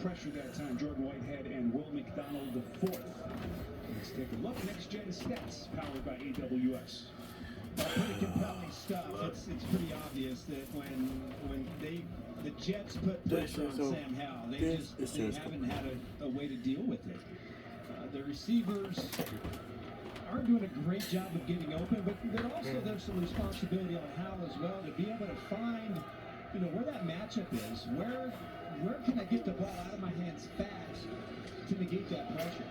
pressure that time. Jordan Whitehead and Will McDonald the fourth. Let's take a look. Next Gen Stats, powered by AWS. Pretty compelling stuff. It's pretty obvious that when the Jets put pressure on Sam Howell, they haven't had a way to deal with it. The receivers aren't doing a great job of getting open, but there's some responsibility on Howell as well to be able to find, where that matchup is. Where can I get the ball out of my hands fast to negate that pressure?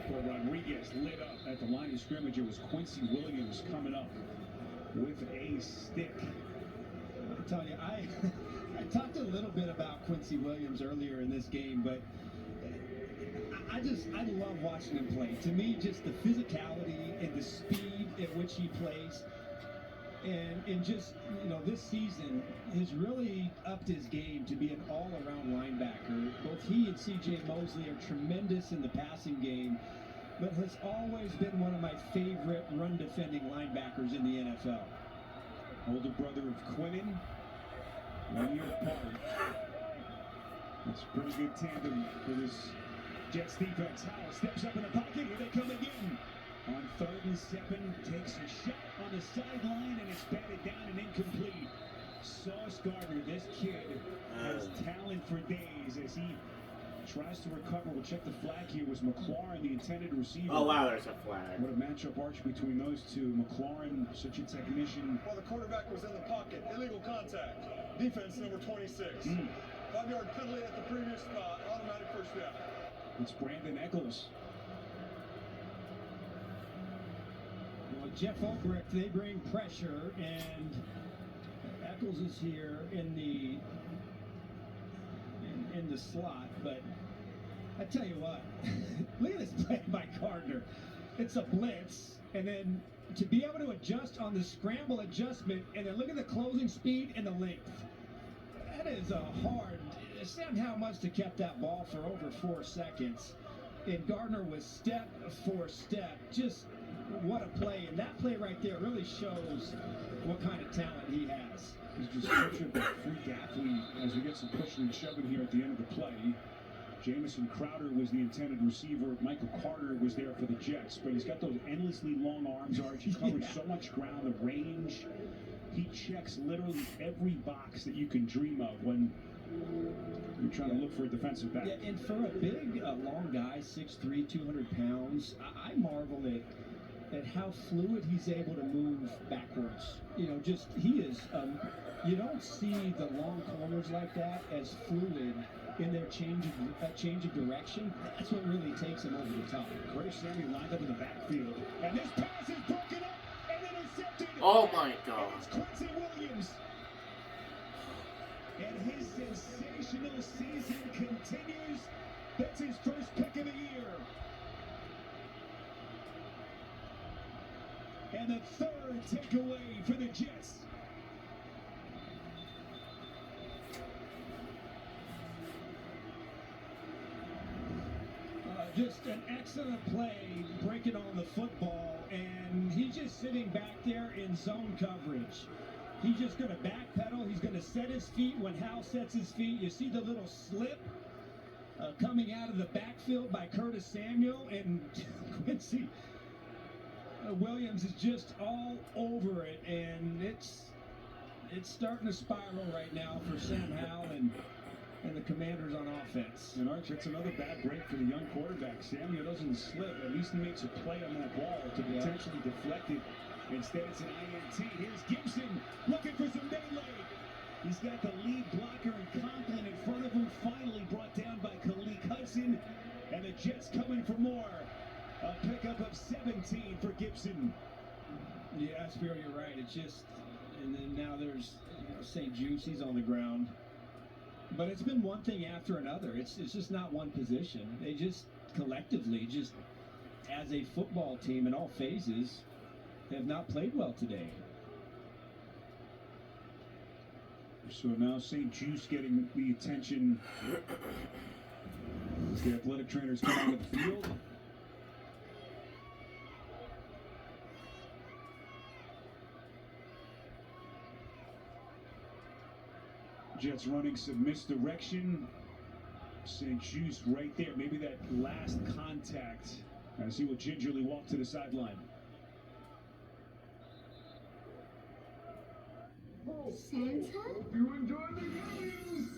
Well, Rodriguez lit up at the line of scrimmage. It was Quincy Williams coming up with a stick. I tell you, I talked a little bit about Quincy Williams earlier in this game, but I love watching him play. To me, just the physicality and the speed at which he plays, and just this season has really upped his game to be an all-around linebacker. Both he and C.J. Mosley are tremendous in the passing game, but has always been one of my favorite run-defending linebackers in the NFL. Older brother of Quinnen, 1 year apart. That's a pretty good tandem for this Jets defense. Howell steps up in the pocket. Here they come again. On 3rd and 7, takes a shot on the sideline, and it's batted down and incomplete. Sauce Gardner, this kid has talent for days as he tries to recover. We'll check the flag here. Was McLaurin the intended receiver? Oh, wow, there's a flag. What a matchup arch between those two. McLaurin, such a technician. Well, the quarterback was in the pocket. Illegal contact. Defense number 26. 5-yard penalty at the previous spot. Automatic first down. It's Brandon Eccles. Well, Jeff Ulbricht, they bring pressure, and Eccles is here in the slot, but I tell you what, look at this play by Gardner. It's a blitz, and then to be able to adjust on the scramble adjustment, and then look at the closing speed and the length. That is a hard. Sam Howell must have kept that ball for over 4 seconds, and Gardner was step for step. Just what a play, and that play right there really shows what kind of talent he has. He's just such a freak athlete as we get some pushing and shoving here at the end of the play. Jamison Crowder was the intended receiver. Michael Carter was there for the Jets, but he's got those endlessly long arms, Arch. He covers so much ground, the range. He checks literally every box that you can dream of when you're trying to look for a defensive back. Yeah, and for a big, long guy, 6'3", 200 pounds, I marvel at how fluid he's able to move backwards. He is, you don't see the long corners like that as fluid in their change of direction. That's what really takes him over the top. Curtis Samuel lined up in the backfield, and this pass is broken up and intercepted. Oh my God! And it's Quincy Williams, and his sensational season continues. That's his first pick of the year, and the third takeaway for the Jets. Just an excellent play, breaking on the football, and he's just sitting back there in zone coverage. He's just going to backpedal. He's going to set his feet. When Howell sets his feet, you see the little slip coming out of the backfield by Curtis Samuel, and Quincy Williams is just all over it, and it's starting to spiral right now for Sam Howell and the Commanders on offense. And Arch, that's another bad break for the young quarterback. Samuel doesn't slip. At least he makes a play on that ball to potentially deflect it. Instead, it's an INT. Here's Gibson looking for some melee. He's got the lead blocker and Conklin in front of him. Finally brought down by Khalil Hudson. And the Jets coming for more. A pickup of 17 for Gibson. Yeah, Spiro, you're right. It's just, and then now there's St. Juice. He's on the ground. But it's been one thing after another. It's just not one position. They just collectively, just as a football team in all phases, have not played well today. So now St. Juice getting the attention as the athletic trainers come out of the field. Jets running some misdirection. St. Just right there. Maybe that last contact as he will gingerly walk to the sideline. Santa? You enjoy the games.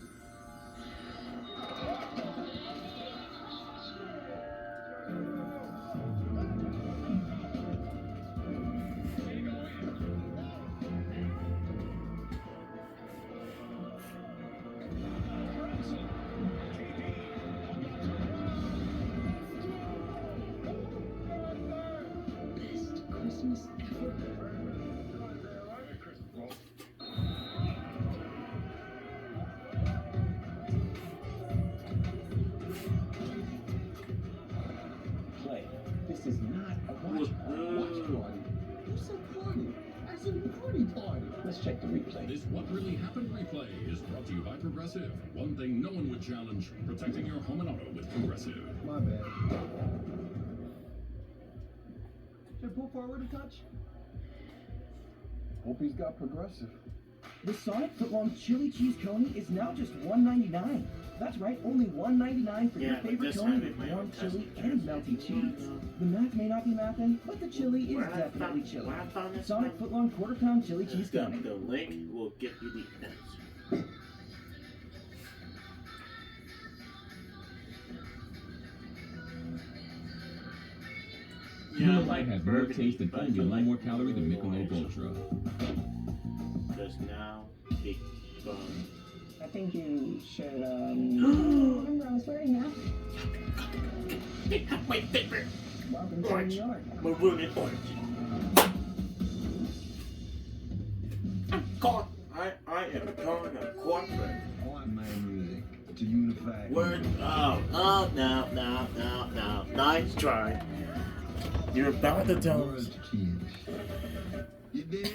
Best Christmas ever. Play. This is not a watch party. What's a party? As in party. Let's check the replay. This What Really Happened replay is brought to you by Progressive. One thing no one would challenge, protecting your home and auto with Progressive. My bad. Should I pull forward a touch? Hope he's got Progressive. The Sonic footlong chili cheese coney is now just $1.99. That's right, only $1.99 for your favorite coney with warm chili and melty cheese. The math may not be mathin', but the chili is definitely chili. Sonic footlong quarter-pound chili cheese coney. The link will get you the answer. Miller Lite has more taste and only a lot more calorie than Michelob Ultra. Because now, big fun. I think you should, Remember, I was wearing that. They have my favorite welcome to orange, New York. maroon and orange. I'm gone. I am going to corporate. I want my music to unify. Word. Oh, no. Nice try. You're about to tell us. Words change. You did it?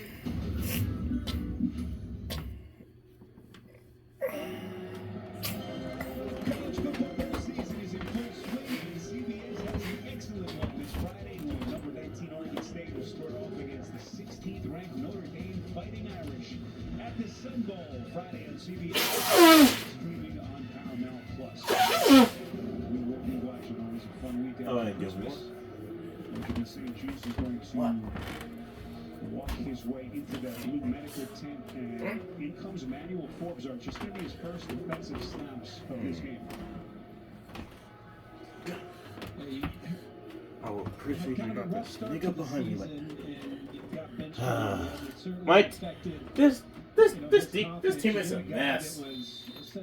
College football season is in full swing, and CBS has an excellent one this Friday when number 19 Oregon State will square off against the 16th ranked Notre Dame Fighting Irish at the Sun Bowl Friday on CBS, streaming on Paramount Plus. We will be watching. Always a fun weekend. Oh, I for guess Christmas. And St. Just is going to walk his way into that blue medical tent, and in comes Emmanuel Forbes. Just going to be his first defensive snaps of this game. I will appreciate you got this nigga behind me like Mike, this team is a mess.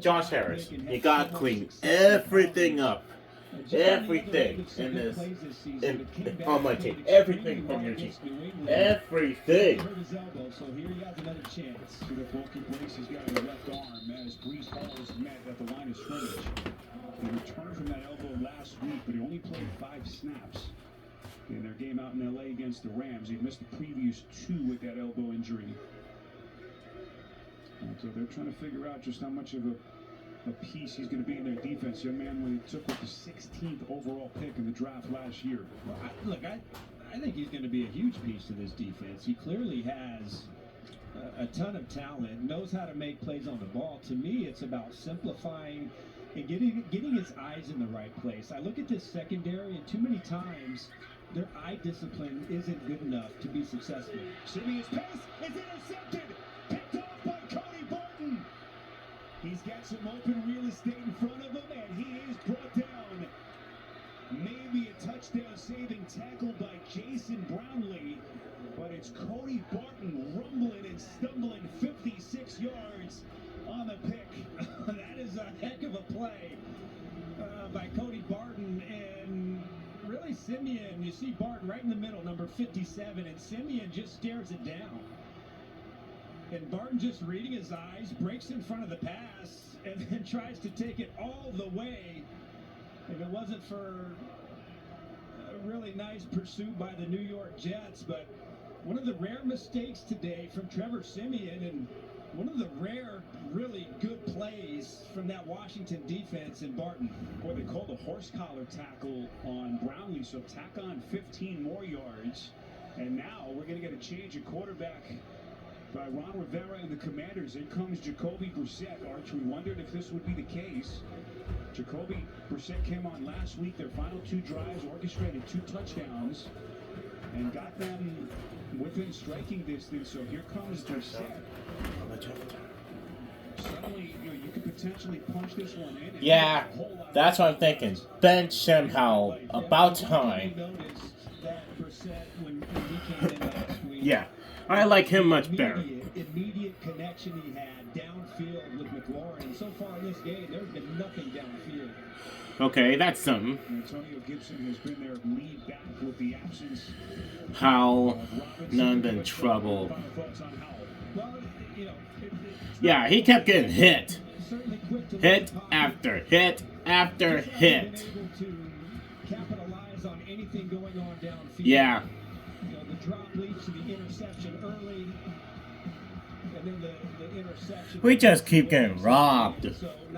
Josh Harris, you gotta clean everything up. Everything in this, on my team. Everything from your team. Everything. Hurt his elbow, so here he has another chance. See the bulky brace he's got in the left arm as Brees Hall is met at the line of scrimmage. He returned from that elbow last week, but he only played 5 snaps in their game out in LA against the Rams. He'd missed the previous 2 with that elbow injury. And so they're trying to figure out just how much of a piece he's going to be in their defense. Young man, when he took with the 16th overall pick in the draft last year. Well, I think he's going to be a huge piece to this defense. He clearly has a ton of talent, knows how to make plays on the ball. To me, it's about simplifying and getting his eyes in the right place. I look at this secondary, and too many times their eye discipline isn't good enough to be successful. Simeon's pass is intercepted. Picked off by Cody Barton. He's got some open real estate in front of him, and he is brought down. Maybe a touchdown-saving tackle by Jason Brownlee, but it's Cody Barton rumbling and stumbling 56 yards on the pick. That is a heck of a play by Cody Barton, and really Simeon, you see Barton right in the middle, number 57, and Simeon just stares it down. And Barton just reading his eyes, breaks in front of the pass, and then tries to take it all the way. If it wasn't for a really nice pursuit by the New York Jets, but one of the rare mistakes today from Trevor Simeon, and one of the rare, really good plays from that Washington defense in Barton. Boy, they called a horse collar tackle on Brownlee, so tack on 15 more yards. And now we're going to get a change of quarterback by Ron Rivera and the Commanders. In comes Jacoby Brissett. Arch, we wondered if this would be the case. Jacoby Brissett came on last week. Their final 2 drives orchestrated 2 touchdowns and got them within striking distance. So here comes Brissett. Suddenly, you could potentially punch this one in. Yeah, that's what I'm thinking. Bench somehow. About time. Yeah, I like him much better. Immediate connection he had downfield with McLaurin. So far in this game, there's been nothing downfield. Okay, that's something. Antonio Gibson has been their lead back with the absence. Howell, none in trouble. Yeah, he kept getting hit. Hit after hit after hit. Yeah. The drop leads to the interception early, and then the interception. We just keep getting robbed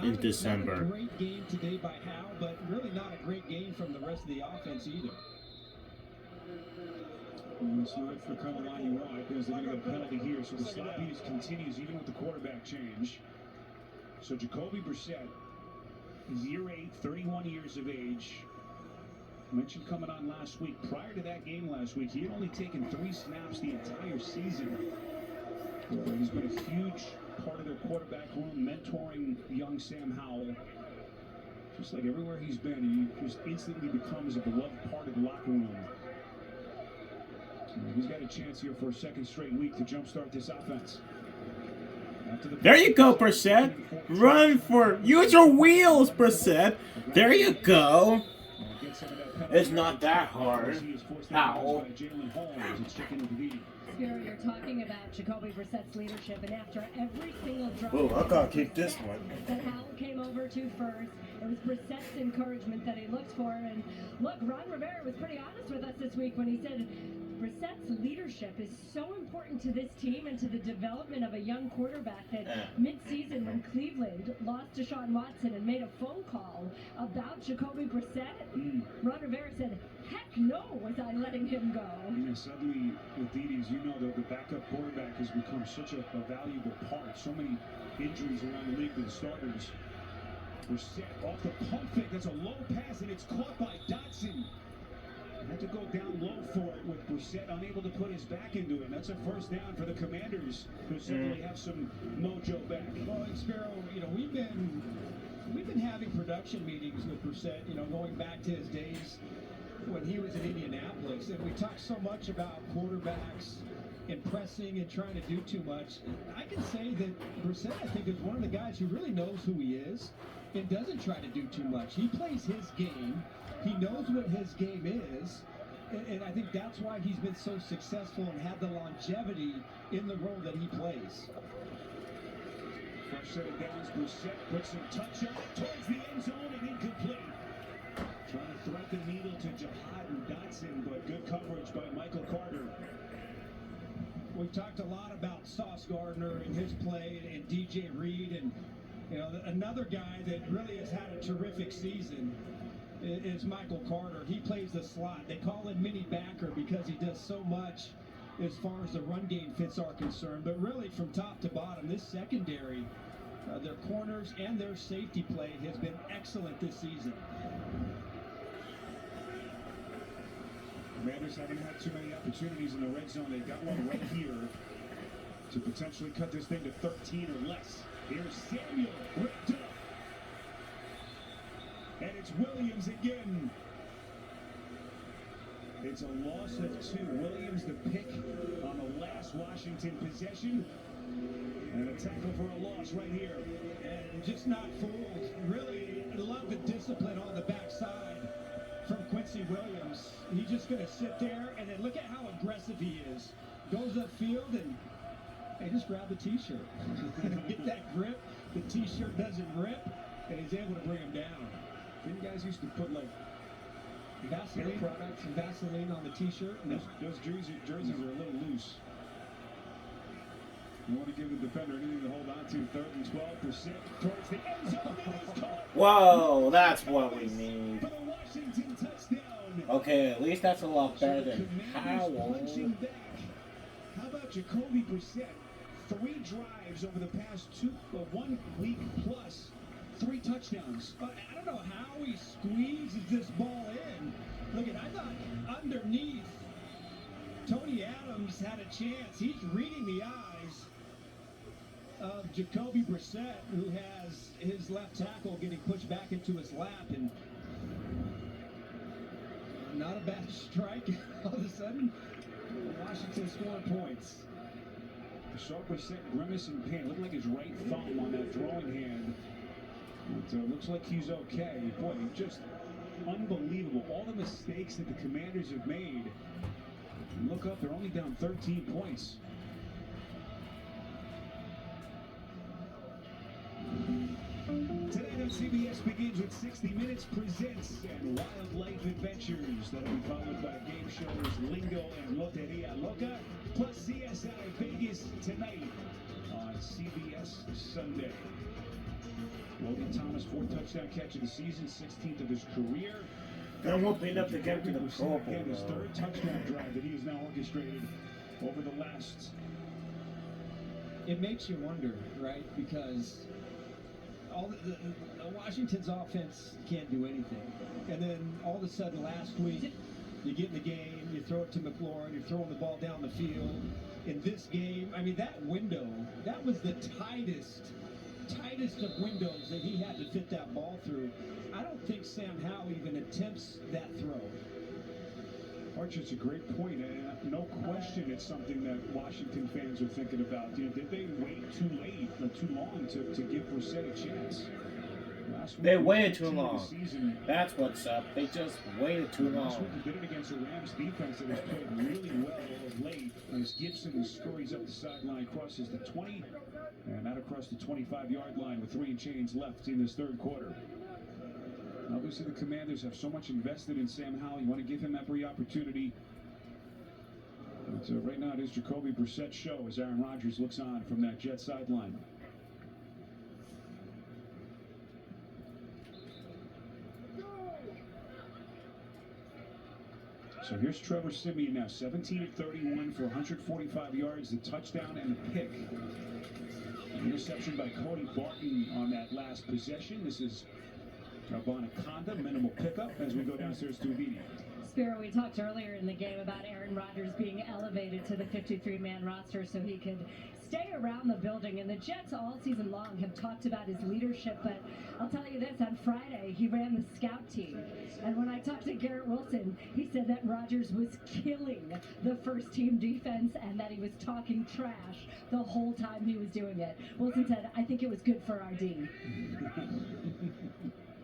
in December. Not a great game today by Howe, but really not a great game from the rest of the offense either. It's not the kind of line you want because they're going to get a penalty here. So the sloppiness continues even with the quarterback change. So Jacoby Brissett is year 8, 31 years of age. Mentioned coming on last week. Prior to that game last week, he had only taken 3 snaps the entire season. He's been a huge part of their quarterback room, mentoring young Sam Howell. Just like everywhere he's been, he just instantly becomes a beloved part of the locker room. He's got a chance here for a second straight week to jumpstart this offense. There you go, Brissett. Run for... Use your wheels, Brissett. There you go. It's not that hard. Ow. Spiro, you're talking about Jacoby Brissett's leadership, and after every single drive... Oh, I gotta keep this one. ...that Howell came over to first, it was Brissett's encouragement that he looked for, and look, Ron Rivera was pretty honest with us this week when he said Brissett's leadership is so important to this team and to the development of a young quarterback that mid-season when Cleveland lost Deshaun Watson and made a phone call about Jacoby Brissett, Ron Rivera said, heck no, was I letting him go. Suddenly, with Edie's, you know that the backup quarterback has become such a valuable part. So many injuries around the league with the starters. Brissett off the pump fake. That's a low pass, and it's caught by Dotson. Had to go down low for it with Brissett unable to put his back into it. That's a first down for the Commanders, who certainly have some mojo back. Well, Spiro, we've been having production meetings with Brissett, going back to his days when he was in Indianapolis, and we talked so much about quarterbacks and pressing and trying to do too much. I can say that Brissett, I think, is one of the guys who really knows who he is and doesn't try to do too much. He plays his game. He knows what his game is, and I think that's why he's been so successful and had the longevity in the role that he plays. First set of downs, Brissett puts some touch on it towards the end zone and incomplete. Trying to thread the needle to Jihad and Dotson, but good coverage by Michael Carter. We've talked a lot about Sauce Gardner and his play and DJ Reed, and another guy that really has had a terrific season is Michael Carter. He plays the slot. They call him mini backer because he does so much as far as the run game fits are concerned. But really, from top to bottom, this secondary, their corners and their safety play has been excellent this season. Commanders haven't had too many opportunities in the red zone. They've got one right here to potentially cut this thing to 13 or less. Here's Samuel ripped up. And it's Williams again. It's a loss of 2. Williams the pick on the last Washington possession. And a tackle for a loss right here. And just not fooled. Really love the discipline on the backside from Quincy Williams. He's just going to sit there, and then look at how aggressive he is. Goes upfield and hey, just grab the T-shirt. Get that grip. The T-shirt doesn't rip, and he's able to bring him down. Didn't guys used to put like Vaseline products and Vaseline on the T-shirt? No. Those jerseys are a little loose. You want to give the defender anything to hold on to. 3rd and 12% towards the end zone. Whoa, that's what we need. Okay, at least that's a lot better than Howell. How about Jacoby Brissett 3 drives over the past 1 week plus, 3 touchdowns. I don't know how he squeezes this ball in. Look at, I thought underneath, Tony Adams had a chance. He's reading the eyes of Jacoby Brissett, who has his left tackle getting pushed back into his lap, and not a bad strike. All of a sudden, Washington scoring points. I saw Brissett grimace in pain. Looked like his right thumb on that throwing hand. It looks like he's okay. Boy, just unbelievable. All the mistakes that the Commanders have made. Look up, they're only down 13 points. Tonight on CBS begins with 60 Minutes Presents and Wildlife Adventures. That'll be followed by game shows Lingo and Loteria Loca, plus CSI Vegas tonight on CBS Sunday. Logan Thomas, 4th touchdown catch of the season, 16th of his career. And we'll beat up the game to the Pro Bowl. Again, his 3rd touchdown drive that he has now orchestrated over the last. It makes you wonder, right? Because all the Washington's offense can't do anything. And then all of a sudden last week, you get in the game, you throw it to McLaurin, you're throwing the ball down the field. In this game, I mean, that window, that was the tightest of windows that he had to fit that ball through. I don't think Sam Howell even attempts that throw. Arch, it's a great point, and no question it's something that Washington fans are thinking about. You know, did they wait too late or too long to give Brissett a chance? They waited too long. That's what's up. They just waited too Last long. week, they did it against a Rams defense that has played really well of late. As Gibson scurries up the sideline, crosses the 20, and out across the 25-yard line with 3 and change left in this 3rd quarter. Obviously, the Commanders have so much invested in Sam Howell. You want to give him every opportunity. But right now, it is Jacoby Brissett's show as Aaron Rodgers looks on from that Jet sideline. So here's Trevor Siemian now, 17 of 31 for 145 yards, the touchdown and the pick. Interception by Cody Barton on that last possession. This is Bonacanda, minimal pickup as we go downstairs to Avini. Spiro, we talked earlier in the game about Aaron Rodgers being elevated to the 53-man roster so he could stay around the building. And the Jets all season long have talked about his leadership. But I'll tell you this, on Friday, he ran the scout team. And when I talked to Garrett Wilson, he said that Rodgers was killing the first-team defense and that he was talking trash the whole time he was doing it. Wilson said, I think it was good for our D.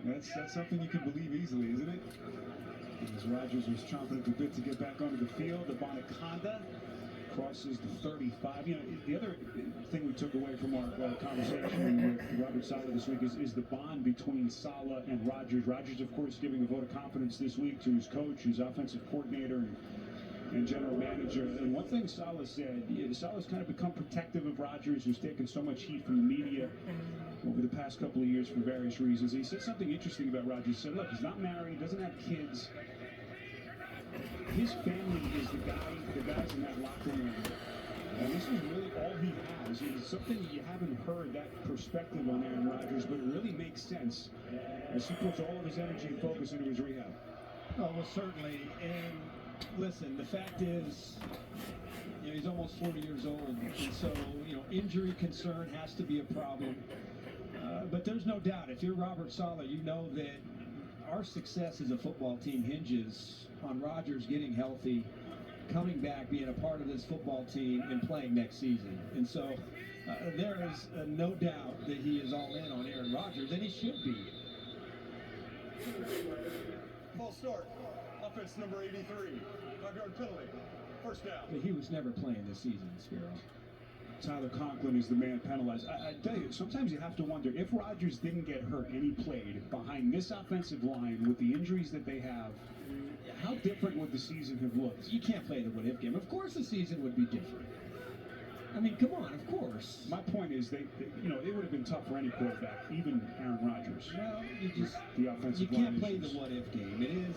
That's something you can believe easily, isn't it? As Rodgers was chomping at the bit to get back onto the field, the Bonacanda crosses the 35. You know, the other thing we took away from our conversation with Robert Saleh this week is the bond between Saleh and Rodgers. Rodgers, of course, giving a vote of confidence this week to his coach, his offensive coordinator, and general manager. And one thing Saleh said, Saleh's kind of become protective of Rodgers, who's taken so much heat from the media over the past couple of years for various reasons. He said something interesting about Rodgers. He said, look, he's not married, doesn't have kids. His family is the guys in that locker room. And this is really all he has. It's something you haven't heard that perspective on Aaron Rodgers, but it really makes sense as he puts all of his energy and focus into his rehab. Oh, well, certainly. And listen, the fact is, you know, he's almost 40 years old. And so, you know, injury concern has to be a problem. But there's no doubt, if you're Robert Saleh, you know that our success as a football team hinges on Rodgers getting healthy, coming back, being a part of this football team, and playing next season. And so there is no doubt that he is all in on Aaron Rodgers, and he should be. False start. Offense number 83. 5-yard penalty. First down. But he was never playing this season, Spiro. Tyler Conklin is the man penalized. I tell you, sometimes you have to wonder, if Rodgers didn't get hurt and he played behind this offensive line with the injuries that they have, how different would the season have looked? You can't play the what-if game. Of course the season would be different. I mean, come on, of course. My point is, it would have been tough for any quarterback, even Aaron Rodgers. Well, the offensive you line can't play issues. the what-if game.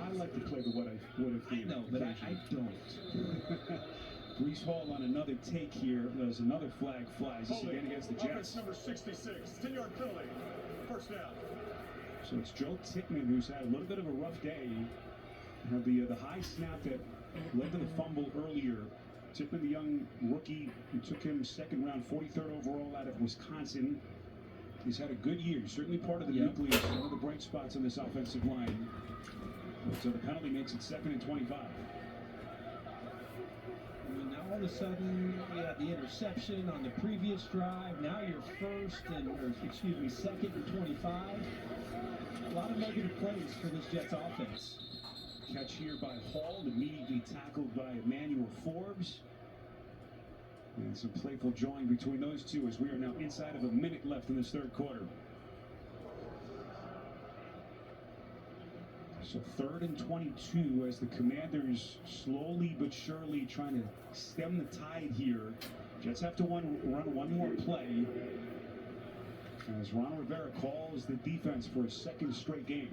I like to play the what-if game. I know, but I don't. Brees Hall on another take here. There's another flag flies. This again against the Offense Jets. number 66, 10-yard penalty. First down. So it's Joe Tickman who's had a little bit of a rough day. Had the high snap that led to the fumble earlier. Tickman, the young rookie, who took him second round, 43rd overall out of Wisconsin. He's had a good year. Certainly part of the nucleus, one of the bright spots on this offensive line. So the penalty makes it 2nd and 25. And now all of a sudden, you had the interception on the previous drive. Now you're second and 25. A lot of negative plays for this Jets offense. Catch here by Hall, immediately tackled by Emmanuel Forbes. And some playful jawing between those two as we are now inside of a minute left in this third quarter. So 3rd and 22 as the Commanders slowly but surely trying to stem the tide here. Jets have to run one more play as Ron Rivera calls the defense for a second straight game.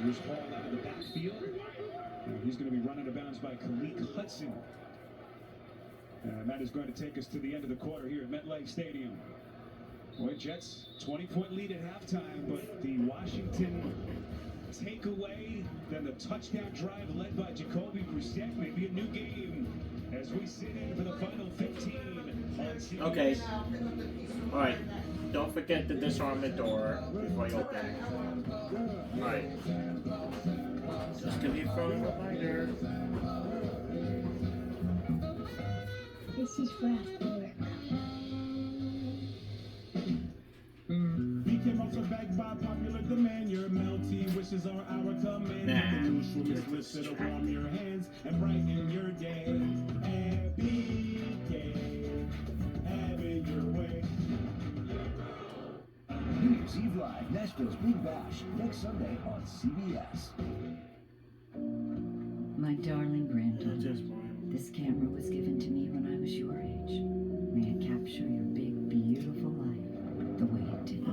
Here's Hall out of the backfield. And he's going to be run out of bounds by Khalid Hudson. And that is going to take us to the end of the quarter here at MetLife Stadium. Boy, Jets 20-point lead at halftime, but the Washington takeaway, then the touchdown drive led by Jacoby Brissett, maybe a new game as we sit in for the final 15 on CBS. Okay. Alright. Don't forget to disarm the door before you open. Alright. This could be a phone reminder. This is for after work. We came off the back by popular demand. Your melty wishes are our command. The newsroom is listed to warm your hands and brighten your day. Happy day, have it your way. New Year's Eve Live, Nashville's Big Bash, next Sunday on CBS. My darling granddaughter, this camera was given to me when I was your age. May it capture your big, beautiful life the way it did.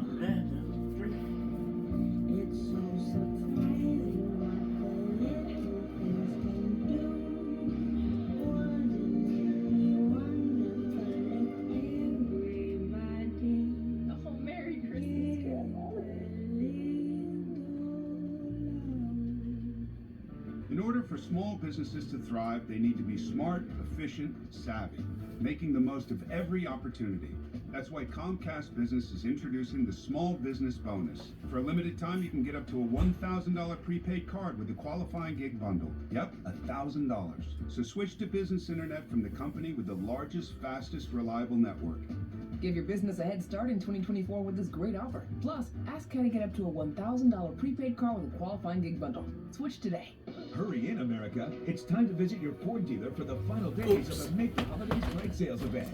It's so surprising what the little things can do. Wouldn't it be wonderful if everybody Oh, Merry Christmas, Grandma. In order for small businesses to thrive, they need to be smart, efficient, savvy, making the most of every opportunity. That's why Comcast Business is introducing the Small Business Bonus. For a limited time, you can get up to a $1,000 prepaid card with a qualifying gig bundle. Yep, $1,000. So switch to business internet from the company with the largest, fastest, reliable network. Give your business a head start in 2024 with this great offer. Plus, ask how to get up to a $1,000 prepaid card with a qualifying gig bundle. Switch today. Hurry in, America. It's time to visit your Ford dealer for the final days of the Make the Holidays Bright sales event.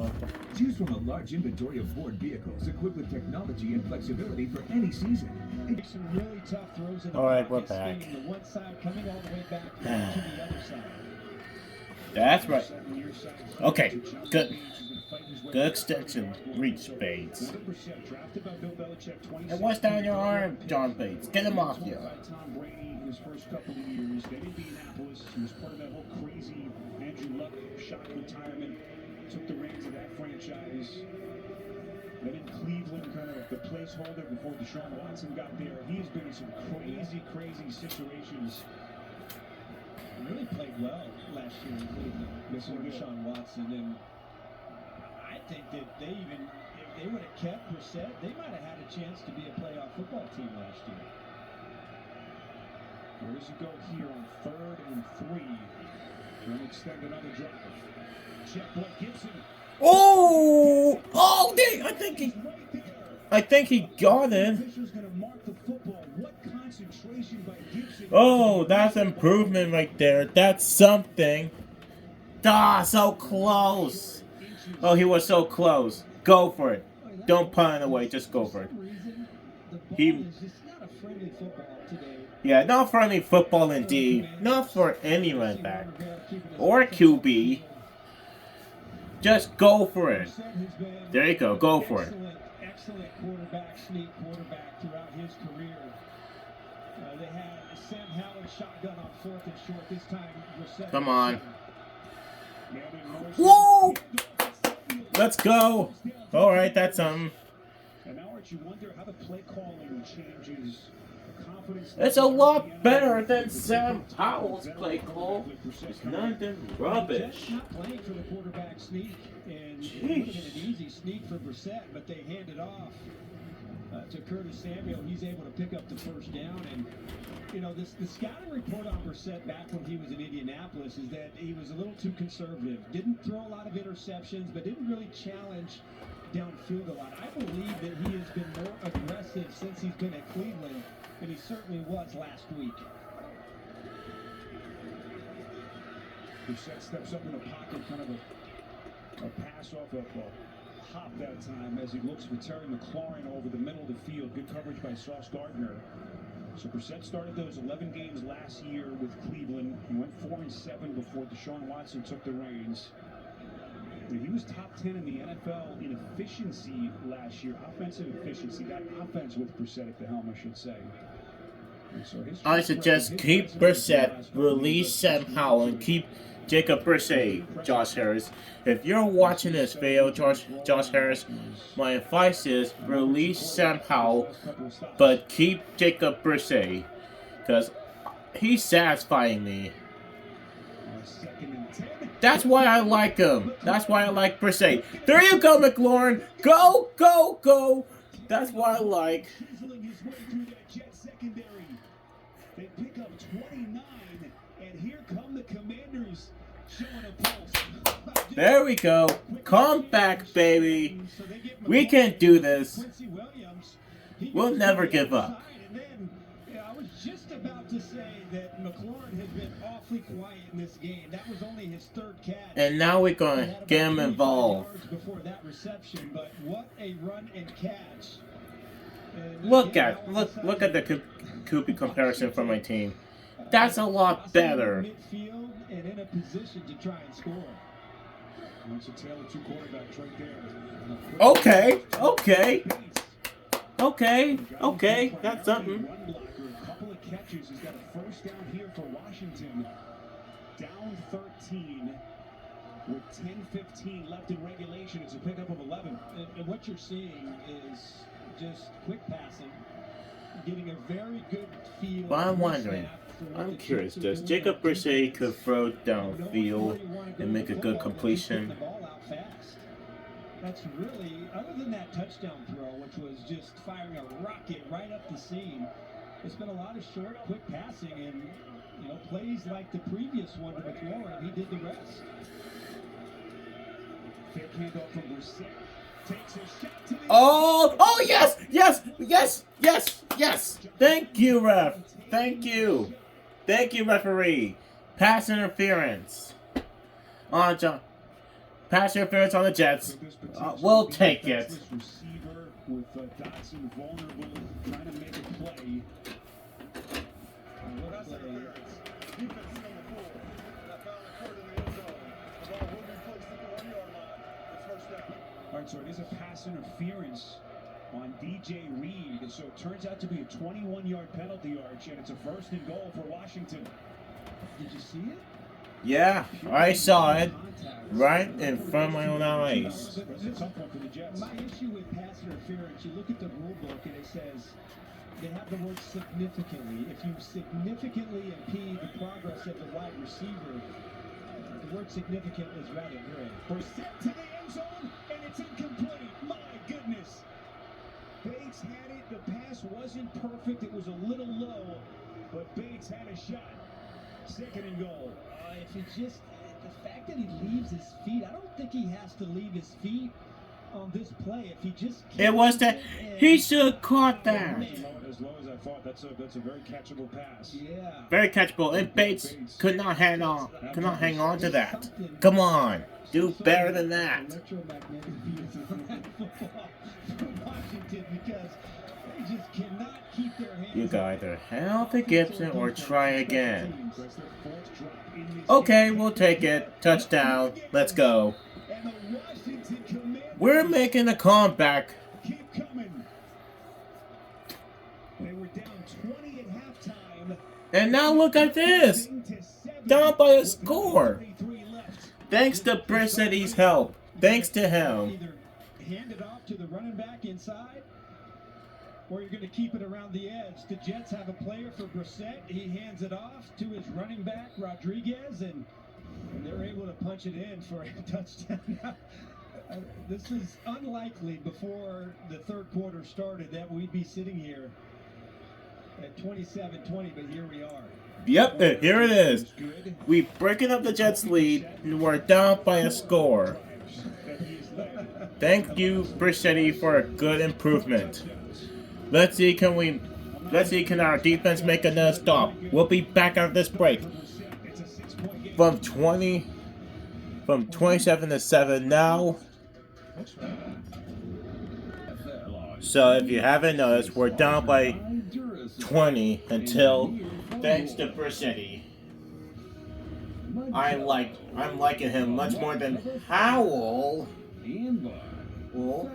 Choose from a large inventory of Ford vehicles equipped with technology and flexibility for any season. It's some really tough throws in the Alright, we're pocket, back. spinning to one side, coming all the way back to the other side. That's right. Okay, good. Good extension. Reach Bates. And what's down your arm, John Bates? Get him off you. Tom Brady in his first couple of years. Then Indianapolis, he was part of that whole crazy Andrew Luck shock retirement. Took the reins of that franchise. Then in Cleveland, kind of the placeholder before Deshaun Watson got there. He's been in some crazy situations. He really played well last year in Cleveland before Deshaun Watson, and I think that they even, if they would have kept Brissett, they might have had a chance to be a playoff football team last year. Where does he go here on 3rd and 3? Going to extend another drive. Check Blake Gibson. Oh! Oh, dang! I think he got it. Oh, that's improvement right there. That's something. Ah, so close. Oh, he was so close. Go for it. Don't punt it away. Just go for it. Yeah, not friendly football indeed. Not for any running back or QB. Just go for it. There you go. Go for it. excellent quarterback, sneak quarterback throughout his career. They had Sam Howell shotgun on 4th and short. This time, Brissett. Come on. Whoa! Let's go. All right, that's And now, Art, you wonder how the play calling changes. It's a lot better than Sam Howell's play call. It's not that rubbish. Not playing for the quarterback sneak, and it would have been an easy sneak for Brissett, but they hand it off to Curtis Samuel. He's able to pick up the first down, and you know the scouting report on Brissett back when he was in Indianapolis is that he was a little too conservative. Didn't throw a lot of interceptions, but didn't really challenge downfield a lot. I believe that he has been more aggressive since he's been at Cleveland. And he certainly was last week. Brissett steps up in the pocket, kind of a pass off of a hop that time as he looks for Terry McLaurin over the middle of the field. Good coverage by Sauce Gardner. So Brissett started those 11 games last year with Cleveland. He went 4-7 before Deshaun Watson took the reins. He was top 10 in the NFL in efficiency last year. Offensive efficiency. Got offense with Brissett at the helm, I should say. So I suggest keep Brissett, release Sam Howell, and keep Jacob Brissett, Josh Harris. If you're watching this video, Josh Harris, my advice is release Sam Howell, but keep Jacob Brissett, because he's satisfying me. That's why I like him. That's why I like Brissett. There you go, McLaurin. Go, go, go. That's what I like. They pick up 29, and here come the Commanders showing a pulse. There we go. Come back, baby. We can do this. We'll never give up. I was just about to say that McLaurin has been awfully quiet in this game. That was only his 3rd catch. And now we're going to get him involved. Before that reception, but what a run and catch. Look at the Koopy comparison from my team. That's a lot better. Midfield and in a position to try and score. Once a tail of 2 quarterbacks right there. Okay, that's something. A couple of catches. He's got a first down here for Washington. Down 13 with 10:15 left in regulation. It's a pickup of 11. And what you're seeing is just quick passing, getting a very good feel. But I'm wondering, I'm curious, does Jacob Brissett could throw downfield and make a good completion? That's really, other than that touchdown throw, which was just firing a rocket right up the seam, it's been a lot of short, quick passing, and you know, plays like the previous one to McLaurin, he did the rest. Fake handoff from Brissett. Takes a shot to the Oh, yes. Thank you, ref. Thank you, referee. Pass interference. John. Pass interference on the Jets. We'll take it. Receiver with Dotson vulnerable, trying to make a play. Pass interference. Defense number 4. That foul occurred in the end zone. The ball will be placed at the 1-yard line. It's first down. All right, so it is a pass interference on DJ Reed. So it turns out to be a 21-yard penalty arch, and it's a 1st and goal for Washington. Did you see it? Yeah, I saw it right in front of my own eyes. My issue with pass interference, you look at the rule book and it says they have the word significantly. If you significantly impede the progress of the wide receiver, the word significant is rather gray. Brissett to the end zone, and it's incomplete. My goodness. Bates had it. The pass wasn't perfect. It was a little low, but Bates had a shot. 2nd and goal. If he just, the fact that he leaves his feet, I don't think he has to leave his feet on this play. If he just it was that he should have caught that. As low as I thought, that's a very catchable pass. Yeah. Very catchable, and Bates could not hang on to that. Come on, do better than that. Electromagnetic fields for Washington because they just cannot keep their hands. You can either hand to Gibson or try again. Okay, we'll take it. Touchdown. Let's go. We're making a comeback. And now look at this! Down by a score! Thanks to Brissett's help. Thanks to him. Either hand it off to the running back inside, or you're going to keep it around the edge. The Jets have a player for Brissett. He hands it off to his running back, Rodriguez, and they're able to punch it in for a touchdown. This is unlikely before the third quarter started that we'd be sitting here at 27-20, but here we are. Yep, here it is. We breaking up the Jets' lead, and we're down by a score. Thank you, Brissett, for a good improvement. Let's see, can our defense make another stop? We'll be back after this break. From 27-7 now. So if you haven't noticed, we're down by 20 until, thanks to Brissett. I'm liking him much more than Howell. Well,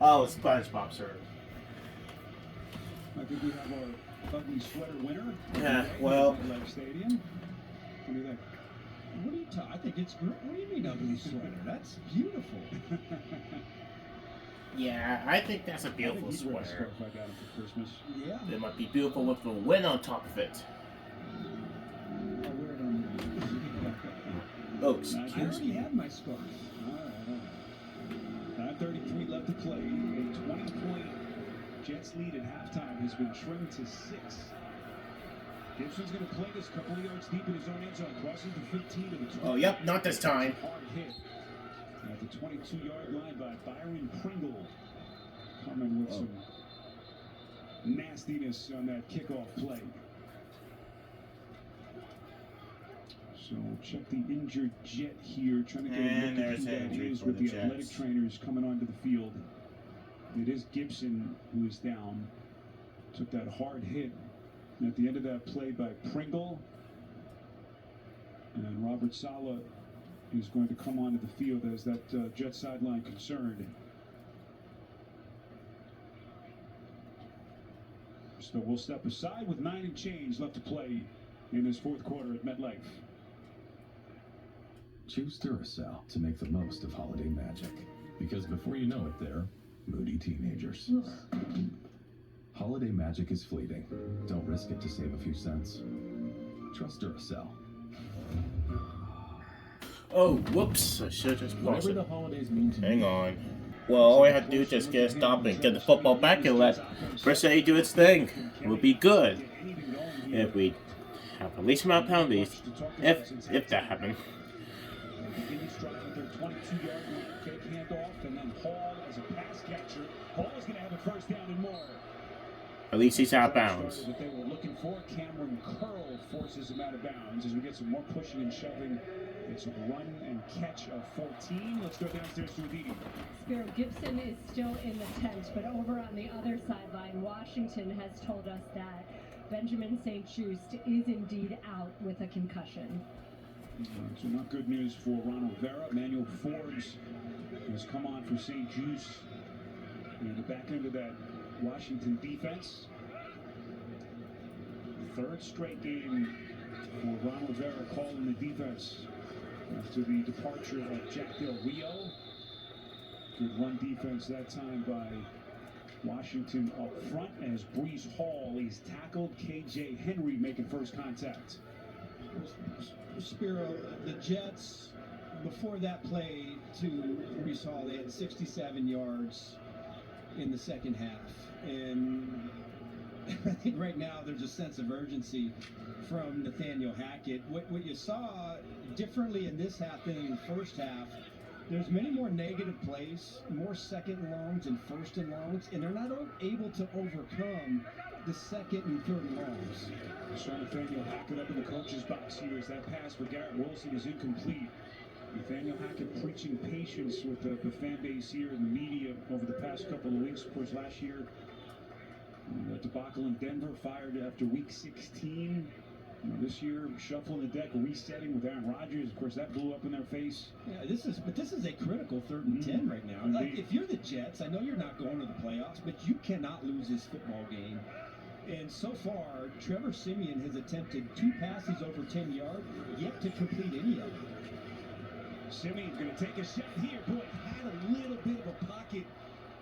Oh, SpongeBob, sir. I think we have our ugly sweater winner. Yeah, well. Stadium. What do you think? What are you talking? I think it's. What do you mean ugly sweater? That's beautiful. Yeah, I think that's a beautiful sweater. I got him for Christmas. Yeah. It might be beautiful with a win on top of it. I'll wear it on. Oh, excuse me. I already have my scarf. All right. 9:33 left to play. A 20-point Jets lead at halftime has been trimmed to 6. Gibson's going to play this couple of yards deep in his own end zone, crossing the 15 to the 20. Oh, yep, not this time. Hard hit at the 22-yard line by Byron Pringle. Coming with some nastiness on that kickoff play. So check the injured Jet here, trying to get a look at who that is with the athletic trainers coming onto the field. It is Gibson who is down. Took that hard hit at the end of that play by Pringle. And Robert Saleh is going to come onto the field as that Jet sideline concerned. So we'll step aside with 9 and change left to play in this fourth quarter at MetLife. Choose Duracell to make the most of holiday magic. Because before you know it, they're moody teenagers. Holiday magic is fleeting. Don't risk it to save a few cents. Trust Duracell. Oh, whoops. I should just pause Whatever it. the holidays mean to Hang on. Well, all we have to do is just get a stop and get the football back and let Brissett do its thing. It would be good if we have the least amount of penalties, if that happened. Continues driving with their 22-yard line, fake handoff, and then Hall as a pass catcher. Hall is going to have a first down and more. At least he's out of bounds. That they were looking for. Cameron Curl forces him out of bounds as we get some more pushing and shoving. It's a run and catch of 14. Let's go downstairs to Aditi. Spiro Gibson is still in the tent, but over on the other sideline, Washington has told us that Benjamin St. Just is indeed out with a concussion. So not good news for Ron Rivera. Emmanuel Forbes has come on for St. Just in the back end of that Washington defense. Third straight game for Ron Rivera calling the defense after the departure of Jack Del Rio. Good run defense that time by Washington up front as Breece Hall is tackled. KJ Henry making first contact. Spiro, the Jets, before that play to Breece Hall, they had 67 yards in the second half. And I think right now there's a sense of urgency from Nathaniel Hackett. What you saw differently in this half than in the first half, there's many more negative plays, more second and longs and first and longs, and they're not able to overcome the second and third and longs. So Nathaniel Hackett up in the coach's box here as that pass for Garrett Wilson is incomplete. Nathaniel Hackett preaching patience with the fan base here and the media over the past couple of weeks. Of course, last year, the debacle in Denver, fired after week 16. This year, shuffling the deck, resetting with Aaron Rodgers. Of course, that blew up in their face. Yeah, this is a critical 3rd and 10 right now. Like, if you're the Jets, I know you're not going to the playoffs, but you cannot lose this football game. And so far, Trevor Siemian has attempted 2 passes over 10 yards, yet to complete any of them. Siemian's going to take a shot here. Boy, had a little bit of a pocket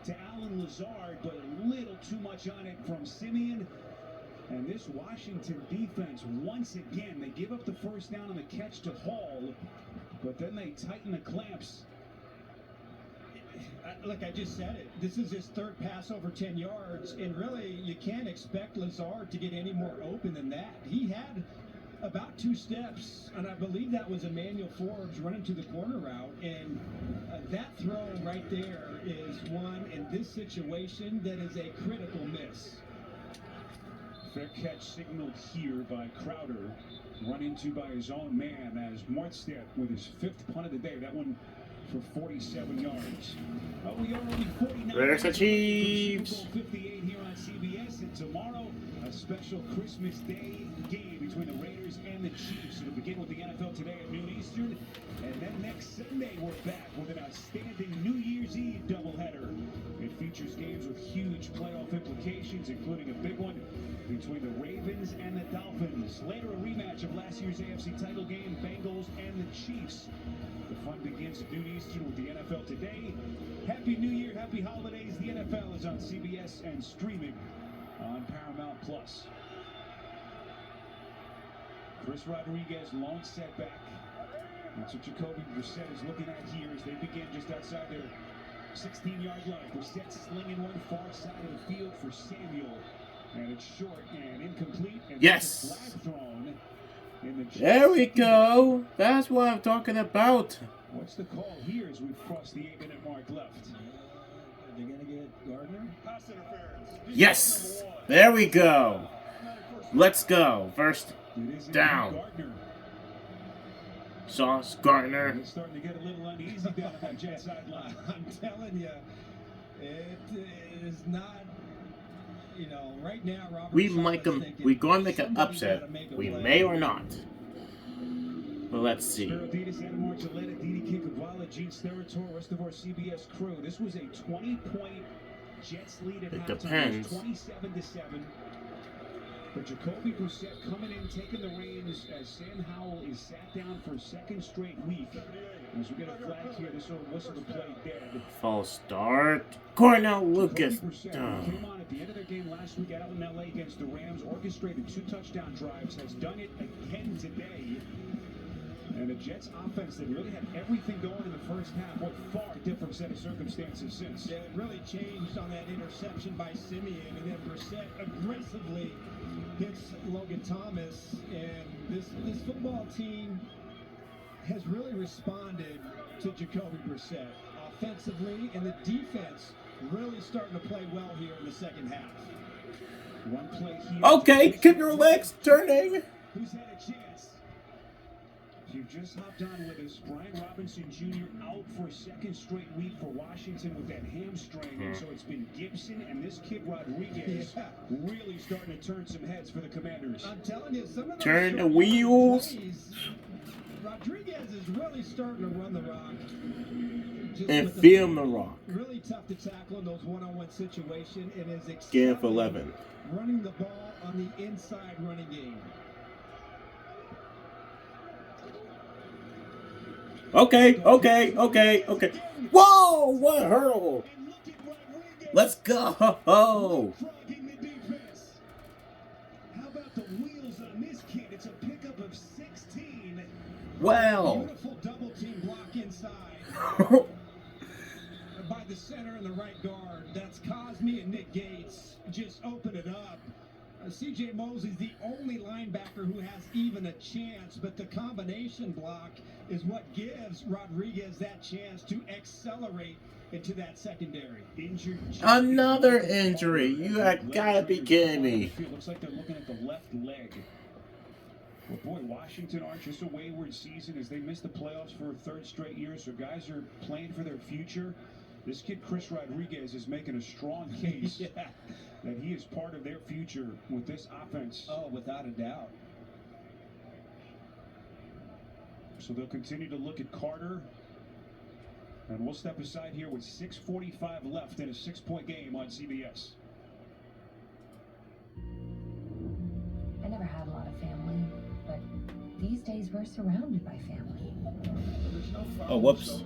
to Alan Lazard, but a little too much on it from Siemian. And this Washington defense, once again, they give up the first down on the catch to Hall, but then they tighten the clamps. Look, I just said it. This is his 3rd pass over 10 yards, and really, you can't expect Lazard to get any more open than that. He had about 2 steps, and I believe that was Emmanuel Forbes running to the corner route, and that throw right there is one, in this situation, that is a critical miss. Fair catch signaled here by Crowder, run into by his own man as Mortstedt with his 5th punt of the day. That one for 47 yards. We are only 49. There's the Chiefs. Super Bowl 58 here on CBS, and tomorrow a special Christmas Day game between the Raiders and the Chiefs. It'll begin with the NFL Today at noon Eastern, and then next Sunday we're back with an outstanding New Year's Eve doubleheader. It features games with huge playoff implications, including a big one between the Ravens and the Dolphins. Later, a rematch of last year's AFC title game, Bengals and the Chiefs. The fun begins at noon Eastern with the NFL Today. Happy New Year, happy holidays. The NFL is on CBS and streaming on Paramount Plus. Chris Rodriguez, long setback. That's what Jacoby Brissett is looking at here as they begin just outside their 16-yard line. Brissett slinging one far side of the field for Samuel. And it's short and incomplete. And yes! Flag thrown in the there we go. That's what I'm talking about. What's the call here as we've crossed the 8-minute mark left? They're going to get Gardner? Pass interference. Yes! There we go. Let's go. First down. Sauce Gardner. It's starting to get a little uneasy down on that Jet sideline. I'm telling you, it is not. You know, right now, Robert. We're going to make an upset. We may or not. But let's see. This was a 20-point Jets lead at it halftime. depends. 27-7. But Jacoby Brissett coming in, taking the reins as Sam Howell is sat down for a 2nd straight week. As we get a flag here, this will whistle the play dead. False start. Cornell Lucas. Came on at the end of their game last week out in LA against the Rams, orchestrated 2 touchdown drives, has done it again today. And the Jets offense that really had everything going in the first half, what far different set of circumstances since. Yeah, it really changed on that interception by Siemian, and then Brissett aggressively hits Logan Thomas, and this football team has really responded to Jacoby Brissett offensively, and the defense really starting to play well here in the second half. One play here. Okay, keep your legs turning. Who's had a chance? You've just hopped on with us. Brian Robinson Jr. out for a 2nd straight week for Washington with that hamstring. And so it's been Gibson and this kid Rodriguez really starting to turn some heads for the Commanders. I'm telling you, some of those turn the wheels. Plays, Rodriguez is really starting to run the rock. And film the rock. Really tough to tackle in those one-on-one situations. And is Game for 11. Running the ball on the inside running game. Okay. Whoa! What a hurdle! Let's go! How about the wheels on this kid? It's a pickup of 16. Well. Beautiful double team block inside. By the center and the right guard. That's Cosme and Nick Gates. Just open it up. C.J. Mosley's the only linebacker who has even a chance, but the combination block is what gives Rodriguez that chance to accelerate into that secondary. Injured. Another injury. You gotta be kidding me. Looks like they're looking at the left leg. Well, boy, Washington are just a wayward season as they miss the playoffs for a 3rd straight year, so guys are playing for their future. This kid, Chris Rodriguez, is making a strong case that he is part of their future with this offense. Oh, without a doubt. So they'll continue to look at Carter. And we'll step aside here with 6:45 left in a 6-point game on CBS. I never had a lot of family, but these days we're surrounded by family. Oh, whoops.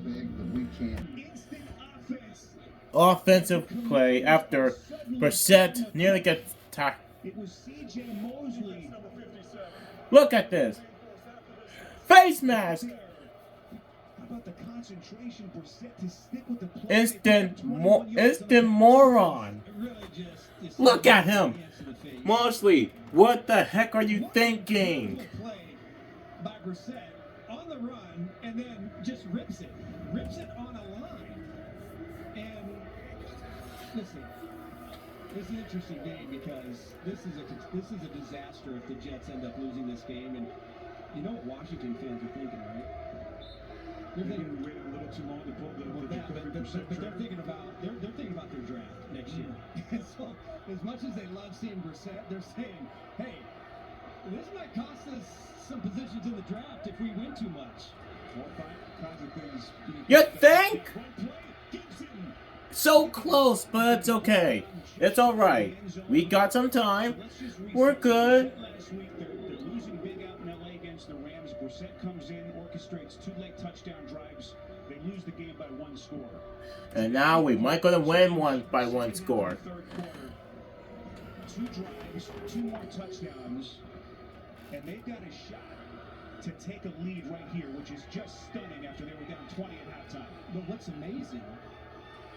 Offensive play after Brissett nearly gets tackled. It was C.J. Mosley. Look at this. Face mask. How about the concentration Brissett to stick with the play? Instant moron. Look at him. Mosley, what the heck are you thinking? By Brissett on the run, and then just rips it on a line. And listen, this is an interesting game because this is a disaster if the Jets end up losing this game. And you know what Washington fans are thinking, right? They're thinking we waited a little too long to pull the but they're thinking about their draft next year. So as much as they love seeing Brissett, they're saying, hey, this might cost us some positions in the draft if we win too much. All kinds of things. You think? So close, but it's okay. It's alright. We got some time. We're good. Last week, they're losing big out in LA against the Rams. Brissett comes in, orchestrates 2 late touchdown drives. They lose the game by 1 score. And now we might gonna win by 1 score. Third quarter, 2 drives, 2 more touchdowns, and they've got a shot to take a lead right here, which is just stunning after they were down 20 at halftime. But what's amazing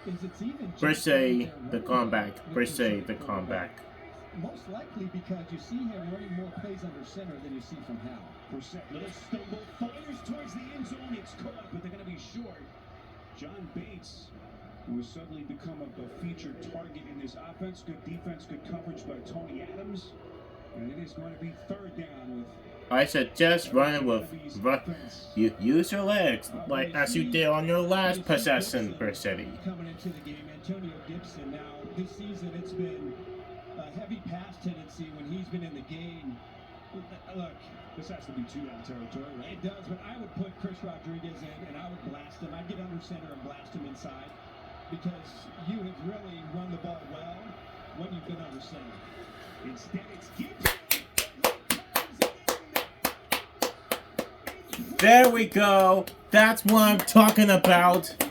is it's even Brissett, the comeback. Brissett, the comeback. Most likely because you see him running more plays under center than you see from Hal. Brissett, little stumble, fires towards the end zone. It's caught, but they're going to be short. John Bates, who has suddenly become a featured target in this offense. Good defense, good coverage by Tony Adams. And it is going to be 3rd down with... I suggest running with... You use your legs, like as you did on your last possession, Brissett. Coming into the game, Antonio Gibson. Now, this season, it's been a heavy pass tendency when he's been in the game. Look, this has to be 2-down territory, right? It does, but I would put Chris Rodriguez in, and I would blast him. I'd get under center and blast him inside, because you have really run the ball well when you've been under center. Instead, it's Gibson. There we go. That's what I'm talking about. Dead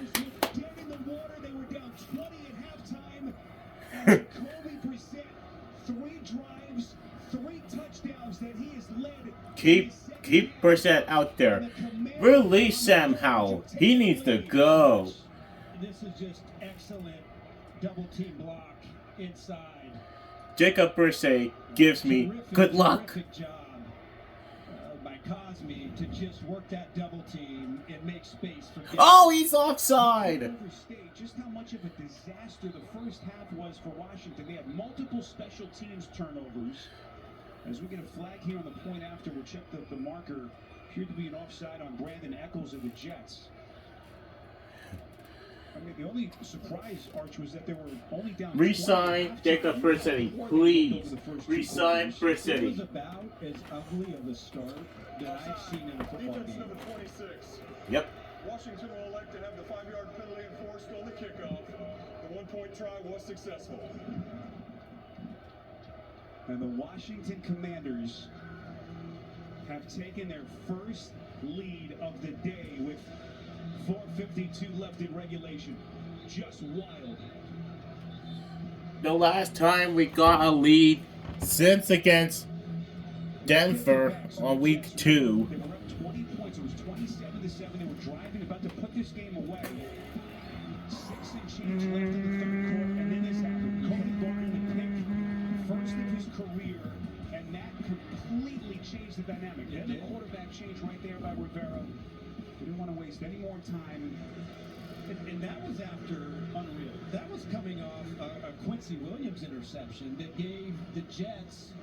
in the water. They were down 20 at halftime. And Jacoby Brissett, 3 drives, 3 touchdowns that he has led. Keep Brissett out there. Release Sam Howell. He needs to go. This is just excellent double team block inside. Jacob Brissett gives me good luck. Terrific job by Cosme to just work that double team and make space for. Oh, he's offside. Overstate just how much of a disaster the first half was for Washington. They had multiple special teams turnovers. As we get a flag here on the point after, we'll check the marker. Appeared to be an offside on Brandon Eccles of the Jets. I mean, the only surprise, Arch, was that they were only down. Resign Jacob Brissett, please. Resign Brissett. It was about as ugly of a start that I've seen in a football Defense game. number 26. Yep. Washington will elect to have the 5-yard penalty enforced on the kickoff. The 1-point try was successful. And the Washington Commanders have taken their first lead of the day with 4:52 left in regulation. Just wild. The last time we got a lead since against Denver on week 2. They were up 20 points. It was 27-7. They were driving, about to put this game away. 6 and change left in the 3rd quarter, and then this happened. Cody Barton, the pick, first of his career, and that completely changed the dynamic. Then the quarterback change right there by Rivera. They didn't want to waste any more time. And that was after unreal. That was coming off a Quincy Williams interception that gave the Jets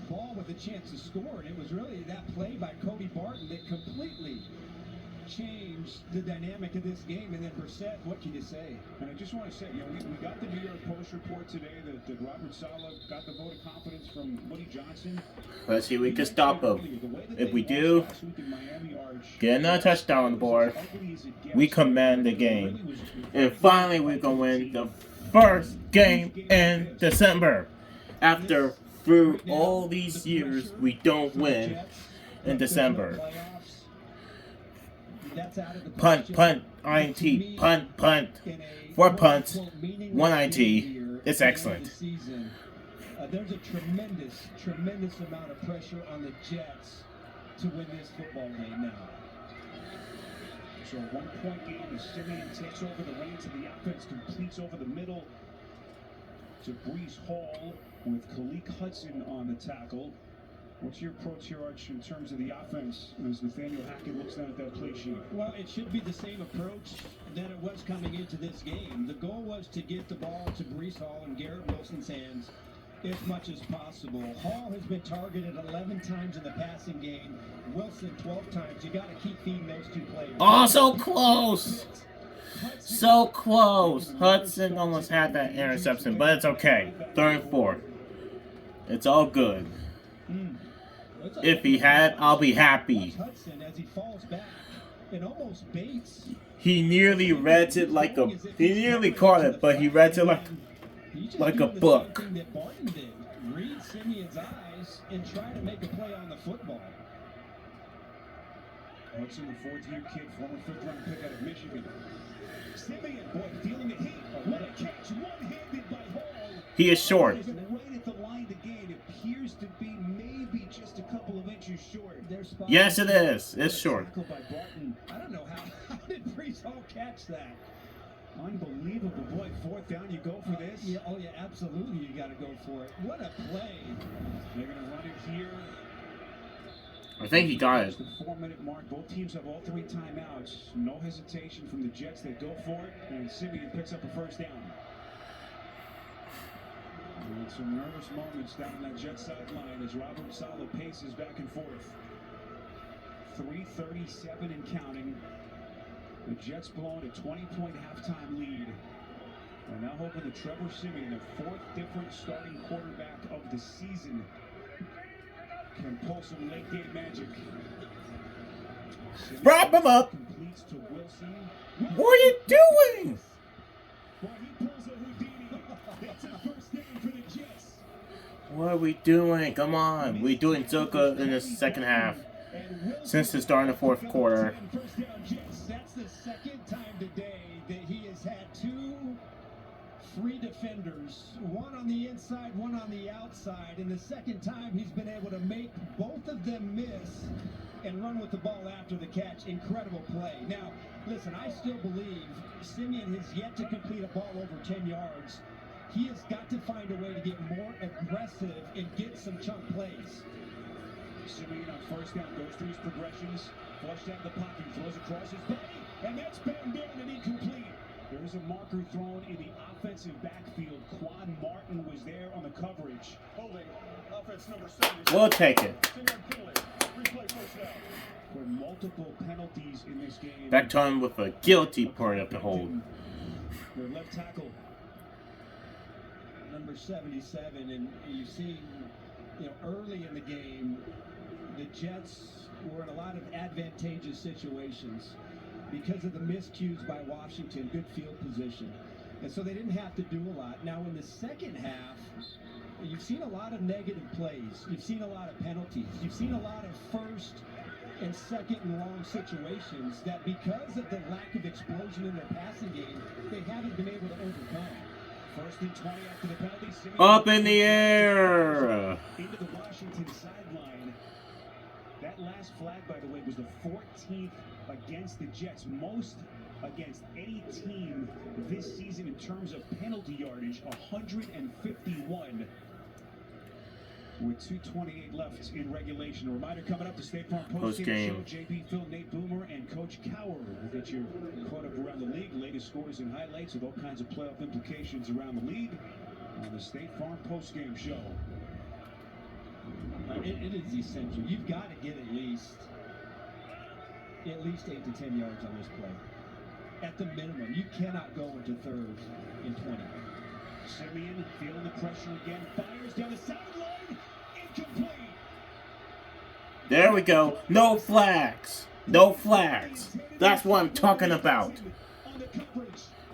ball with a chance to score. And it was really that play by Cody Barton that completely changed the dynamic of this game. And then Brissett, what can you say? And I just want to say, you know, we got the New York Post report today that Robert Saleh got the vote of confidence from Woody Johnson. Let's see if we can stop him. If we do, get another touchdown on the board. We command the game. And finally, we can win the first game in December. After, through all these years, we don't win in December. Punt, punt, INT, punt, punt. 4 punts, 1 INT. It's excellent. There's a tremendous amount of pressure on the Jets to win this football game now. So a 1-point game as Simeon takes over the reins of the offense, completes over the middle to Breece Hall with Khalik Hudson on the tackle. What's your approach here, Arch, in terms of the offense as Nathaniel Hackett looks down at that play sheet? Well, it should be the same approach that it was coming into this game. The goal was to get the ball to Breece Hall and Garrett Wilson's hands as much as possible. Hall has been targeted 11 times in the passing game. Wilson 12 times. You got to keep feeding those two players. Oh, so close! So close! Hudson almost had that interception, but it's okay. 3rd and 4. It's all good. If he had, I'll be happy. He nearly read it like a. He nearly caught it, but he read it like a book. Read Simeon's eyes and try to make a play on the football. Hudson, the 4th-year kid, former 5th-round pick out of Michigan. Simeon, boy, feeling the heat. What a catch, one-handed by Hall. He is short. Right at the line to gain. It appears to be maybe just a couple of inches short. Yes, it is. It's short. I don't know how did Breece Hall catch that? Unbelievable, boy. 4th down, you go for this? Yeah, oh yeah, absolutely. You got to go for it. What a play! They're going to run it here. I think he got it. The 4-minute mark. Both teams have all 3 timeouts. No hesitation from the Jets. They go for it, and Simeon picks up a 1st down. And some nervous moments down on that Jet sideline as Robert Saleh paces back and forth. 3:37 and counting. The Jets blowing a 20-point halftime lead. And now hoping that Trevor Simeon, the 4th different starting quarterback of the season, can pull some late game magic. Wrap him up! Completes to Wilson. What are you doing? Well, he pulls a Houdini. That's a 1st down for the Jets. What are we doing? Come on. We're doing so good in the second half. Since the start of the 4th quarter. That's the 2nd time today that he has had 2 free defenders, one on the inside, one on the outside, and the 2nd time he's been able to make both of them miss and run with the ball after the catch. Incredible play. Now, listen, I still believe Simeon has yet to complete a ball over 10 yards. He has got to find a way to get more aggressive and get some chunk plays. Simeon on 1st down goes through his progressions, flushed out the pocket, throws across his body, and that's bang down and incomplete. There is a marker thrown in the offensive backfield. Quan Martin was there on the coverage. Holding offense number 7. We'll take it. For multiple penalties in this game. Back to him with a guilty part of the hold. Their left tackle. Number 77, and you see, early in the game, the Jets were in a lot of advantageous situations because of the miscues by Washington, good field position. And so they didn't have to do a lot. Now in the second half, you've seen a lot of negative plays. You've seen a lot of penalties. You've seen a lot of 1st and 2nd and long situations that because of the lack of explosion in their passing game, they haven't been able to overcome. 1st and 20 after the penalty. Up in the air. Into the Washington sideline. That last flag, by the way, was the 14th against the Jets. Most against any team this season in terms of penalty yardage, 151. With 2:28 left in regulation. A reminder coming up, the State Farm post-game show. JP, Phil, Nate Boomer, and Coach Cower will get you caught up around the league. Latest scores and highlights with all kinds of playoff implications around the league on the State Farm post-game show. It is essential. You've got to get at least at least 8 to 10 yards on this play. At the minimum, you cannot go into third and 20. Simeon feeling the pressure again, fires down the sideline, incomplete. There we go. No flags. No flags. That's what I'm talking about.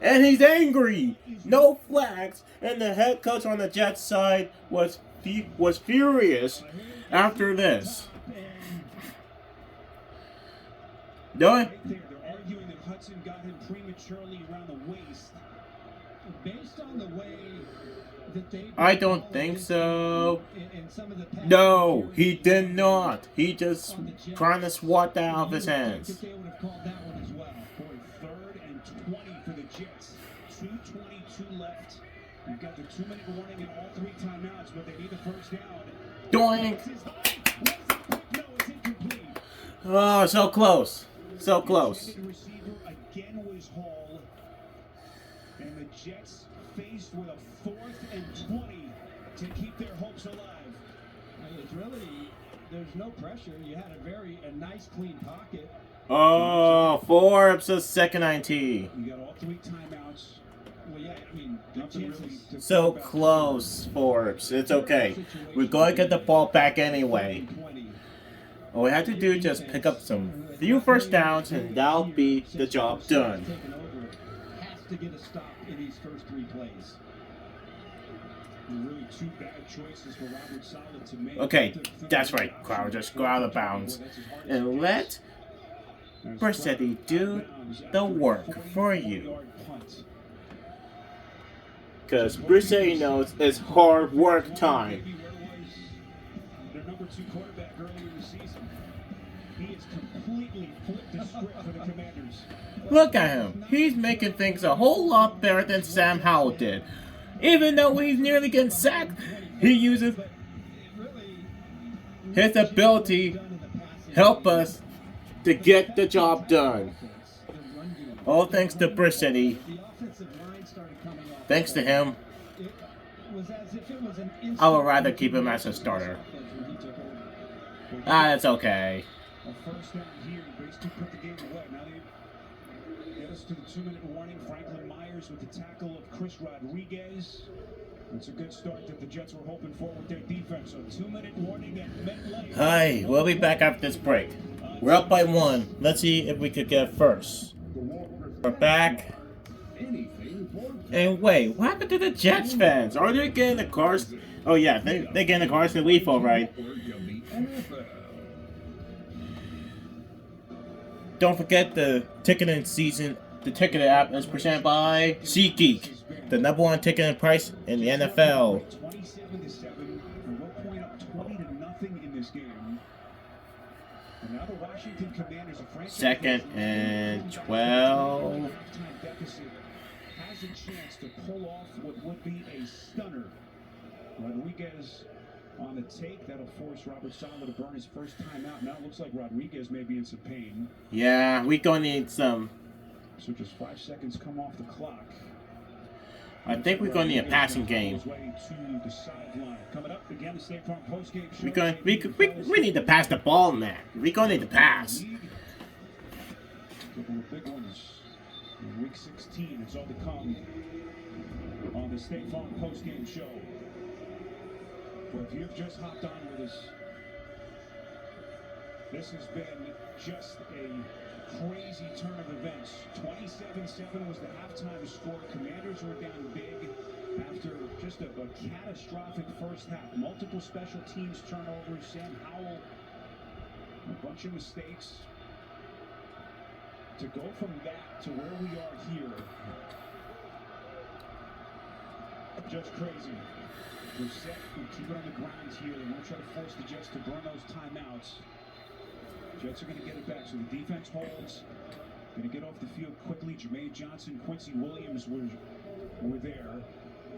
And he's angry. No flags. And the head coach on the Jets side was furious after this. Do it. They're arguing that Hudson got him prematurely around the waist. Based on the way that they... I don't think so. No, he did not. He just trying to swat that out of his hands. They would have called that one as well. For 3rd and 20 for the Jets. 2:22 left. You've got the 2-minute warning in all 3 timeouts, but they need the first down. Doink. Oh, so close. So close. The receiver again was Hall. And the Jets faced with a 4th and 20 to keep their hopes alive. It's really, there's no pressure. You had a nice clean pocket. Oh, Forbes a second IT. You got all 3 timeouts. Well, yeah, I mean, good chances. So close, Forbes. It's okay. We're going to get the ball back anyway. All we have to do is just pick up some few first downs, and that'll be the job done. Has to get a stop in these first 3 plays. Really 2 bad choices for Robert Saleh to make. Okay, that's right, Crowder. Just go out of bounds and let Brissett do the work for you. Because Brissett knows it's hard work time. Their number 2 quarterback earlier in the season. He has completely flipped the script for the Commanders. Look at him. He's making things a whole lot better than Sam Howell did. Even though he's nearly getting sacked, he uses his ability help us to get the job done. All thanks to Brissett. Thanks to him, I would rather keep him as a starter. Ah, that's okay. A first down here, basically put the game away. Now they get us to the 2-minute warning. Franklin Myers with the tackle of Chris Rodriguez. It's a good start that the Jets were hoping for with their defense. So 2-minute warning at MetLife. Hi, we'll be back after this break. We're up by 1. Let's see if we could get first. We're back. And wait, what happened to the Jets fans? Are they getting the cars? Oh yeah, they getting the cars to leave, all right. Don't forget the ticketing season. The ticketing app is presented by SeatGeek, the #1 ticketing price in the NFL. 27-7, and we'll point up 20-0 in this game. And now the Washington Commanders, a franchise 2nd and 12. deficit, has a chance to pull off what would be a stunner. Rodriguez on the take. That'll force Robert Saleh to burn his first time out. Now it looks like Rodriguez may be in some pain. Yeah, we gonna need some. So just 5 seconds come off the clock. I think we're gonna need a passing game. Coming up again, the State Farm postgame show. We need to pass the ball, man. We gonna need to pass. A couple of big ones in week 16. It's all to come on the State Farm postgame show. Well, if you've just hopped on with us, this has been just a crazy turn of events. 27-7 was the halftime score. Commanders were down big after just a catastrophic first half. Multiple special teams turnovers. Sam Howell, a bunch of mistakes. To go from that to where we are here, just crazy. Brissett will keep it on the ground here. They won't try to force the Jets to burn those timeouts. Jets are going to get it back. So the defense holds. Going to get off the field quickly. Jermaine Johnson, Quincy Williams were there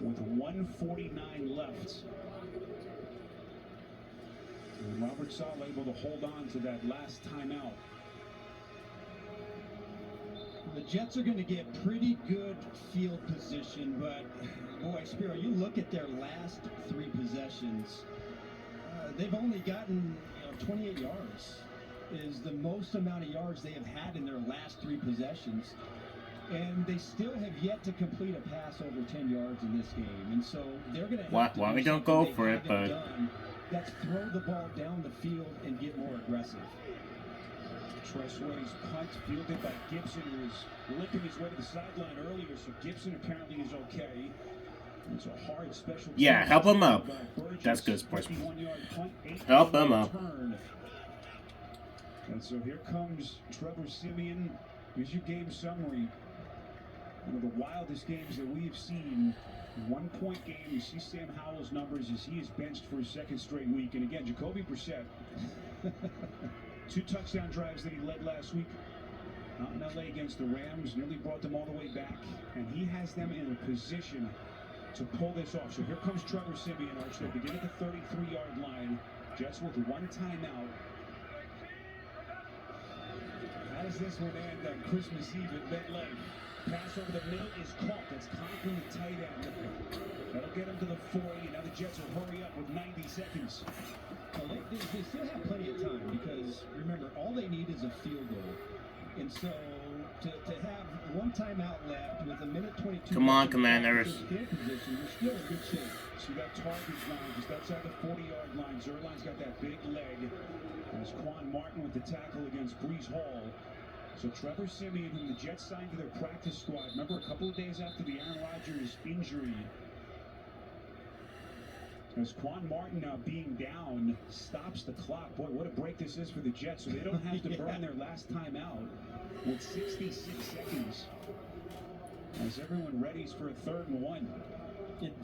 with 1:49 left. And Robert Saleh able to hold on to that last timeout. The Jets are going to get pretty good field position, but boy, Spiro, you look at their last 3 possessions. They've only gotten 28 yards. is the most amount of yards they have had in their last 3 possessions. And they still have yet to complete a pass over 10 yards in this game. And so they're going to have to Why do we don't go something for they it, but haven't done. That's throw the ball down the field and get more aggressive. Tressway's punt fielded by Gibson, who was limping his way to the sideline earlier, so Gibson apparently is okay. It's a hard special. Yeah, help him up. That's good sports. Help him up. And so here comes Trevor Siemian. Here's your game summary. One of the wildest games that we've seen. 1-point game. You see Sam Howell's numbers as he is benched for his 2nd straight week. And again, Jacoby Brissett. 2 touchdown drives that he led last week out in LA against the Rams. Nearly brought them all the way back. And he has them in a position to pull this off. So here comes Trevor Siemian, Arch. They begin at the 33-yard line. Jets with 1 timeout. How does this one end on Christmas Eve at MetLife? Pass over the middle is caught. That's Conklin, the tight end. That'll get him to the 40. Now the Jets will hurry up with 90 seconds. Well, they still have plenty of time because, remember, all they need is a field goal. And so to have 1 timeout left with 1:22. Come on, Commanders. Field position, you're still in good shape. See that target line just outside the 40-yard line. Zerline's got that big leg. There's Quan Martin with the tackle against Brees Hall. So Trevor Siemian, whom the Jets signed to their practice squad, remember a couple of days after the Aaron Rodgers injury, as Quan Martin now being down stops the clock. Boy, what a break this is for the Jets. So they don't have to burn their last time out with 66 seconds. As everyone readies for a 3rd and 1.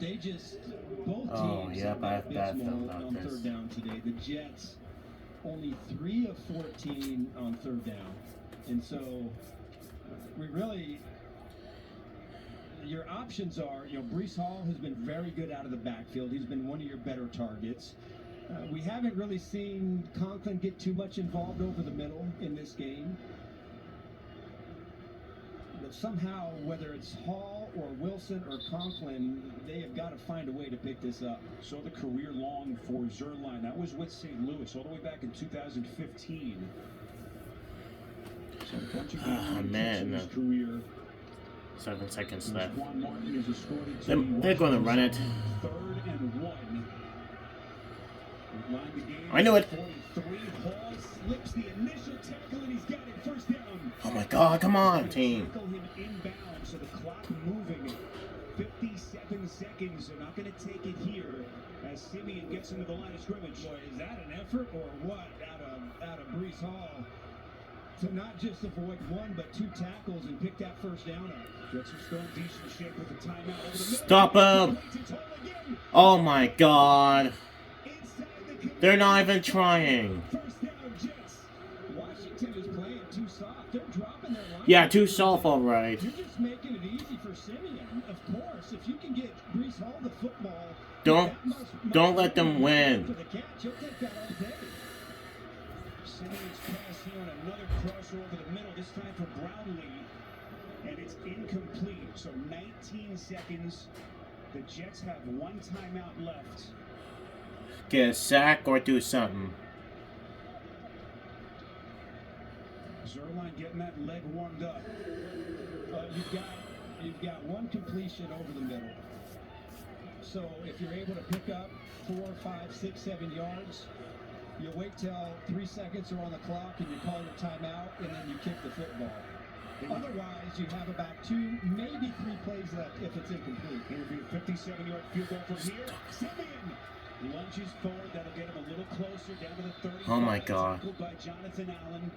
They just, both teams yep, have been abysmal about on this. 3rd down today. The Jets, only 3 of 14 on 3rd down. And so, we really, your options are, Brees Hall has been very good out of the backfield. He's been one of your better targets. We haven't really seen Conklin get too much involved over the middle in this game. But somehow, whether it's Hall or Wilson or Conklin, they have got to find a way to pick this up. So the career long for Zerline. That was with St. Louis all the way back in 2015. So a bunch of games in his career. 7 seconds left. Quan Martin is escorted to They're going to run it. 3rd and 1. Line the game. I knew it. 43. Hall slips the initial tackle and he's got it. 1st down. Oh my God! Come on, team. Tackle him inbound, so the clock moving. 57 seconds. They're not going to take it here as Siemian gets into the line of scrimmage. Boy, is that an effort or what out of Brees Hall to not just avoid 1 but 2 tackles and pick that 1st down up. Jets are still in decent shape with the timeout over the middle. Stop him! Oh my God! They're not even trying. 1st down Jets. Washington is playing too soft. They're dropping their line. Yeah, too soft, all right. You're just making it easy for Siemian. Of course, if you can get Brees Hall the football, Don't let them win. for the catch, he'll take that all day. Siemian's pass here on another crosser over the middle, this time for Brownlee. And it's incomplete. So 19 seconds. The Jets have 1 timeout left. Get a sack or do something. Zerline getting that leg warmed up. You've got 1 completion over the middle. So if you're able to pick up 4, 5, 6, 7 yards, you wait till 3 seconds are on the clock and you call your timeout and then you kick the football. Otherwise, you have about 2, maybe 3 plays left if it's incomplete. It'll be a 57-yard field goal from here. Siemian lunges forward. That'll get him a little closer down to the 30. Oh my God. Tackled by Jonathan Allen.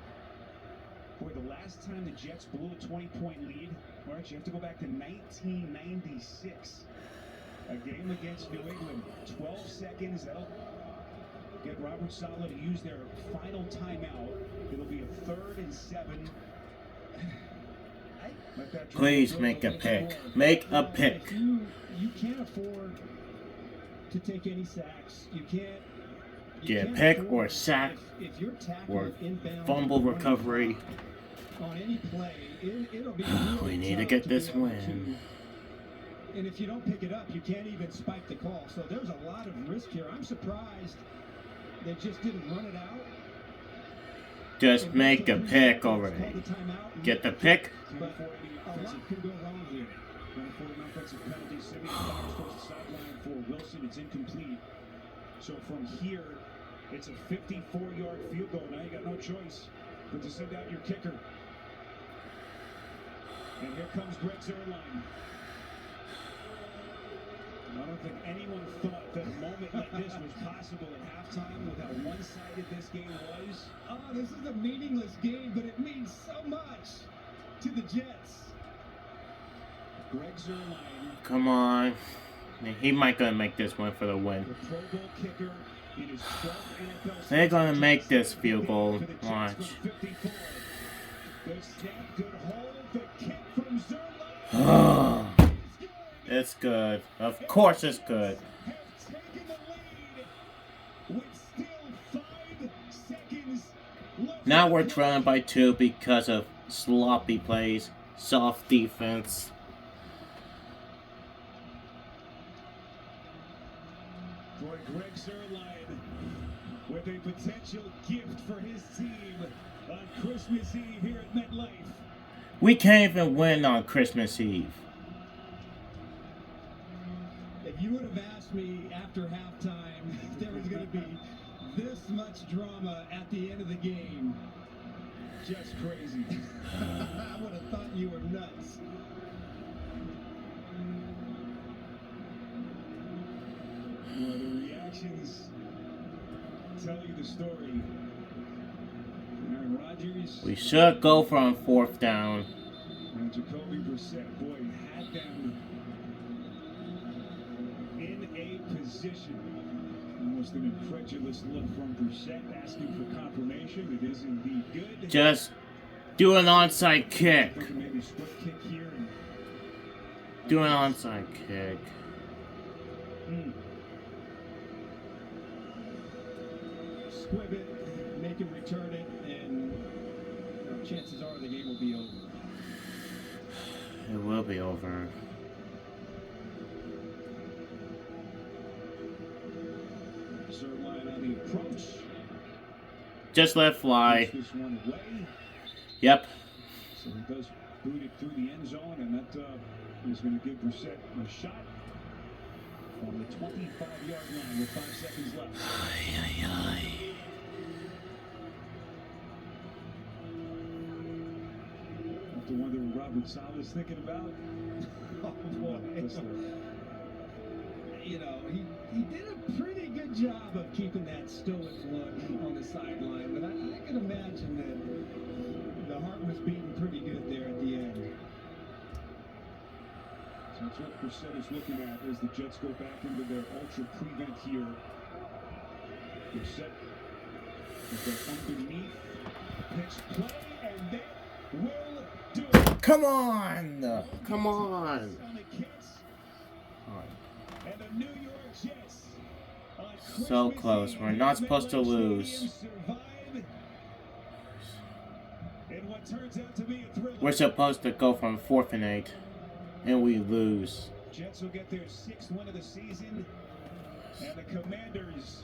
Boy, the last time the Jets blew a 20-point lead, March, you have to go back to 1996. A game against New England. 12 seconds. That'll get Robert Saleh to use their final timeout. It'll be a 3rd and 7. Please make a pick. Make a pick. You can't afford to take any sacks. You can't Get a pick or a sack or fumble recovery. On any play, it'll be We need to get this win. And if you don't pick it up, you can't even spike the call. So there's a lot of risk here. I'm surprised they just didn't run it out. Just make a pick already. Get the pick. But a lot could go wrong here. Going for an offensive penalty. Simeon fires towards the sideline for Wilson. It's incomplete. So from here, it's a 54-yard field goal. Now you got no choice but to send out your kicker. And here comes Greg Zuerlein. I don't think anyone thought that a moment like this was possible at halftime with how one-sided this game was. Oh, this is a meaningless game, but it means so much to the Jets. Greg Zuerlein. Come on. He might gonna make this one for the win. The Pro Bowl kicker in his 12th NFL They're gonna make this field goal. Watch. The snap could hold the kick from Zuerlein. It's good. Of course it's good. Now we're trailing by 2 because of sloppy plays, soft defense. For Greg Zuerlein, with a potential gift for his team on Christmas Eve here at MetLife. We can't even win on Christmas Eve. If you would have asked me after halftime if there was going to be this much drama at the end of the game, just crazy. I would have thought you were nuts. Well, the reactions tell you the story. Aaron Rodgers. We should go for on 4th down. And Jacoby Brissett, boy, had them in a position. Almost an incredulous look from Brissett, asking for confirmation. It is indeed good. Just do an onside kick. Maybe split kick here. Do an onside kick. Squib it, make him return it, and chances are the game will be over. It will be over. Zuerlein on the approach. Just let it fly. This one away. Yep. So he does boot it through the end zone, and that is going to give Brissett a shot on the 25-yard line with 5 seconds left. Have to wonder what Robert Sala's thinking about. Oh boy. You know, he did a pretty good job of keeping that stoic look on the sideline, but I can imagine that the heart was beating pretty good there at the end. So that's what Brissett is looking at as the Jets go back into their ultra prevent here. Brissett with that underneath pitch play, and they will do it. Come on! Come on! And the New York Jets, So close. We're not supposed to lose. We're supposed to go from 4th and 8. And we lose. Jets will get their 6th win of the season. And the Commanders